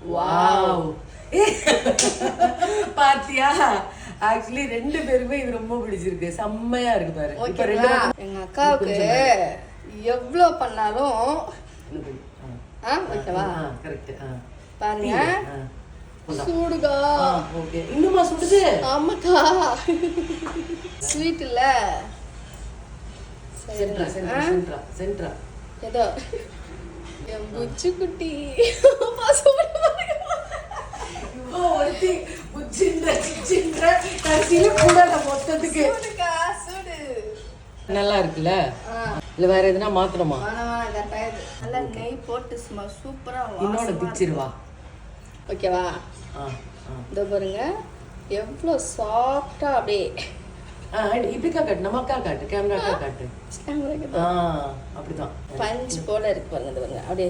wow பாத்தியா actually ரெண்டு பேருமே இது ரொம்ப பிடிச்சிருக்கு செம்மையா இருக்கு பாரு எங்க அக்காவுக்கு எவ்வளவு பண்ணாலும் ஓகேவா கரெக்ட் பாருங்க சூடுகா ஓகே இன்னுமா சுடுது ஆமாக்கா ஸ்வீட் இல்ல சென்ட்ரா ஏதோ என் புச்சு குட்டி நல்லா இருக்குல்ல இல்ல வேற எதுனா மாத்தணுமா நல்லா நெய் போட்டு சூப்பரா இன்னொன்னு பிச்சிருவா ஓகேவா இதோ பாருங்க எவ்வளோ சாஃப்டா அப்படியே இப்படிக்கா காட்டு நமக்கா காட்டு கேமராக்கா காட்டு அப்படிதான் பஞ்ச் போல இருக்கு பாருங்க அப்படியே